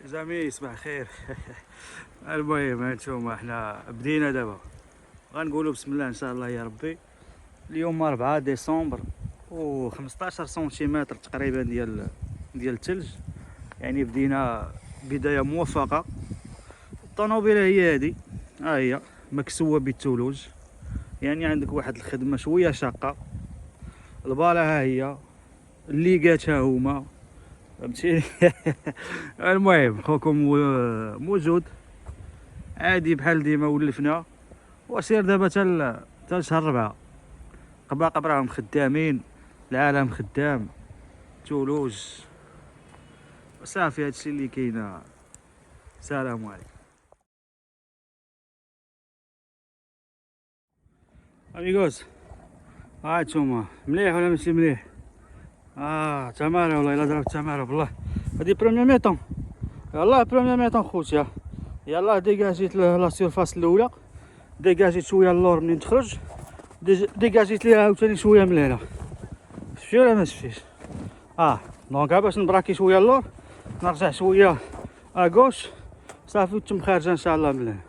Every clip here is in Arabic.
زعمي صباح خير. المهم هانتوما حنا بدينا دابا، غنقولوا بسم الله ان شاء الله يا ربي. اليوم 4 ديسمبر و 15 سنتيمتر تقريبا ديال الثلج، يعني بدينا بدايه موفقه. الطوموبيله هي هذه، ها هي مكسوه بالثلوج، يعني عندك واحد الخدمه شويه شاقه. الباله ها هي، الليقات ها هما، فهمتيني. المهم خوكم موجود عادي بحال ديما ولفنا، وسير دابا حتى شهر 4 باقا راهم خدامين، العالم خدام، ثلوج صافي. هادشي اللي كاين. السلام عليكم. اميغوس، هانتوما مليح ولا ماشي مليح؟ تماره والله، الا ضربت تماره بالله. هادي بروميير ميطون، يلاه بروميير ميطون خوتيا. يلاه ديكاجيت لا سيرفاس الاولى، ديكاجيت شويه اللور منين تخرج، ديكاجيت ليها عاوتاني شويه من هنا. شفتي ولا ما شفتيش؟ دونك باش نبراكي شويه اللور، نرجع شويه اغوش، صافي وتم خارجه ان شاء الله من هنا.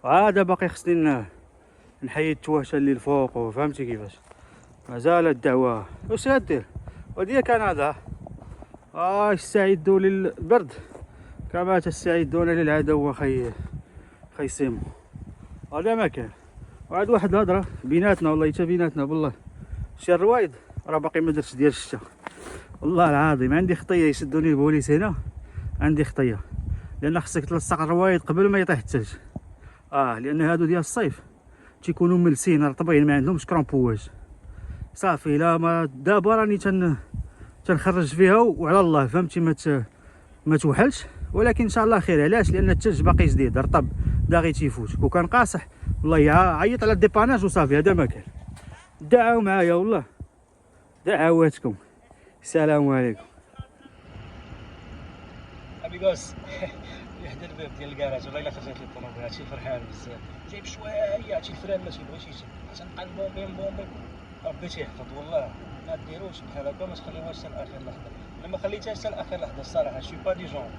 وعاد باقي خصني نحيد التواشه اللي الفوق، وفهمتي كيفاش. مازال الدعوه واش غدير. ودي كندا يستعدوا للبرد كما تستعدون للعدو خي سيمو. هذا ما كان. وعاد واحد الهضره بيناتنا، والله حتى بيناتنا بالله، شي الروايد راه باقي ما درتش ديال الشتا، والله العظيم. عندي خطيه يشدوني البوليس هنا، عندي خطيه، لان خصك تلصق الروايد قبل ما يطيح الثلج. لان هادو ديال الصيف تيكونوا ملسين رطبين، ما عندهمش كرامبواج. صافي لا ما دابا راني تنخرج فيها وعلى الله، فهمتي، ما توحلش. ولكن ان شاء الله خير. علاش؟ لان الثلج باقي جديد رطب، باغي تيفوت. كون كان قاصح والله عيط على الديباناج وصافي. هذا ما كان. دعاو معايا والله، دعواتكم. السلام عليكم. اميغوس. حدا الباب ديال الكراج، والله الا خرجت لي الطوموبيل هادشي فرحان بزاف. جايب شويه هادشي الفران ما تيبغيش يجي، تنبقى نبومبي. ربي تيحفظ والله. ما ديروش بحال هكا، ما تخليوهاش حتى الاخر لحظه. انا ما خليتهاش حتى الاخر لحظه الصراحه، شي با دي جون،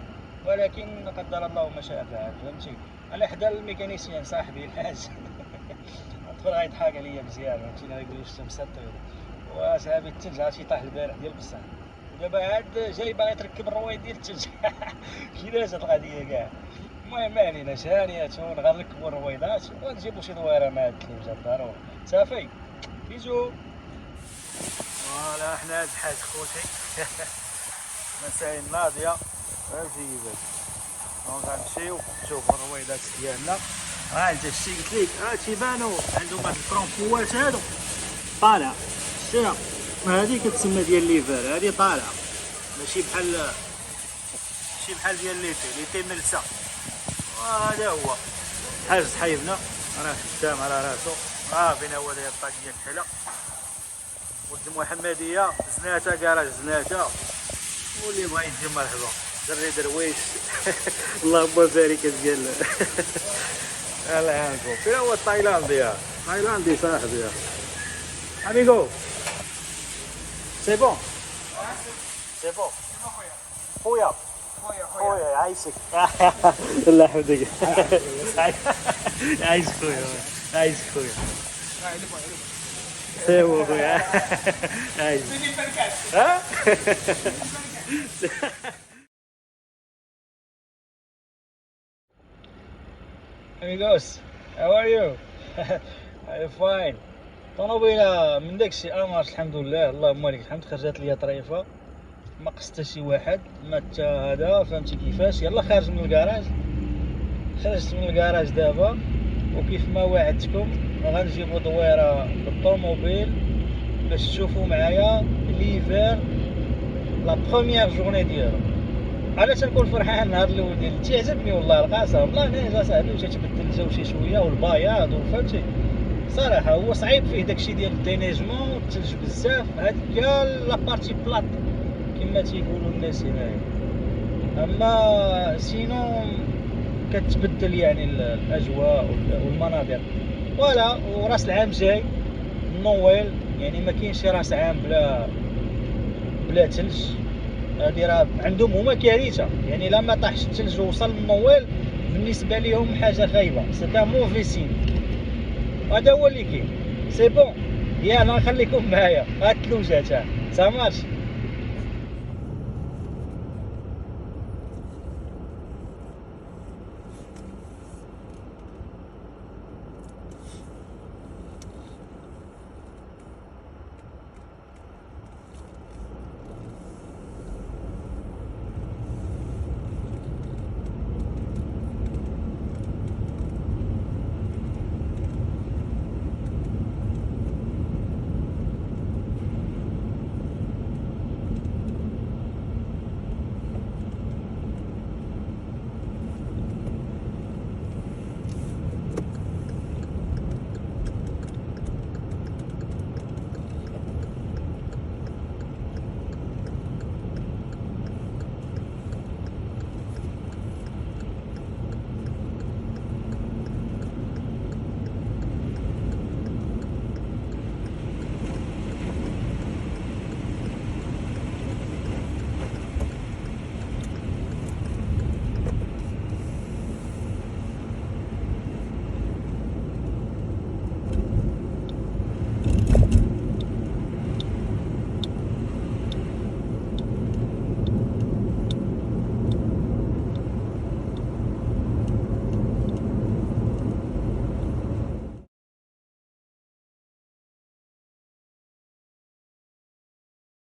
ولكن قدر الله ما شاء فعل، فهمتي. انا حدا الميكانيسيان صاحبي الحاج. طفل غيضحك عليا مزيان، فهمتي، غيقول لي الشمس طير وصاحبي الثلج هادشي طاح البارح ديال بصح. دابا عاد جاي باغي تركب الروايد ديال الثلج. كيفاش هاد القضيه كاع. المهم ما علينا، شانية غنركبو الرويضات ونجيبو شي دويره مع الثلوج ضروري. صافي بيزو. فوالا حنا هاد الحاج خوتي. مساء ناضيه، فهمتي كيفاش. دونك غنمشيو نشوفو الرويضات ديالنا. انت شتي قلت ليك، تيبانو عندهم هاد الكرومبوات هادو طالع. شتيها هادي كتسمى ديال ليفر، هادي طالعه، ماشي بحال ديال ليتي ملسه. وهذا هو الحاج صحيبنا راه خدام على راسو. فينا هو داير الطاقيه كحله. ولد محمديه زناته كراج زناته، واللي بغا يجي مرحبا. دري درويش. اللهم بارك ديال. الله يعاونكم. فين هو التايلاندي؟ تايلاندي صاحبي. اميغو سي بون، سي بون خويا. خويا يعيشك. الله يحفظك. عايش خويا، عايش خويا. سيبو خويا. عايش. Amigos, how are you? I'm fine. طوموبيله من داكشي امارش الحمد لله، اللهم لك الحمد. خرجت ليا طريفه، ما قصت شي واحد، ما حتى هذا، فهمتي كيفاش. يلا خارج من الكراج، خرجت من الكراج دابا، وكيف ما وعدتكم غنجيبو دويره بالطوموبيل باش تشوفوا معايا ليفر لا بروميير جورني ديالو. انا تنكون فرحان النهار الاول ديال تيعجبني والله القسم. الله نيجا صاحبي وتتبدل الجو شي شويه والبياض، وفهمتي صراحه هو صعيب فيه داكشي ديال الدينيجمون والثلج بزاف. هاديك لا بارتي بلاط كما تيقولوا الناس هنايا، اما سينو كتبدل يعني الاجواء والمناظر. فوالا. وراس العام جاي نويل، يعني ما كاينش راس عام بلا ثلج. هادي راه عندهم هما كارثه، يعني لا ما طاحش الثلج ووصل النويل بالنسبه ليهم حاجه خايبه، سي ان موفي سين. هذا هو اللي كاين. سي بون، يلا نخليكم معايا، هاد الثلوجات ها سا مارش.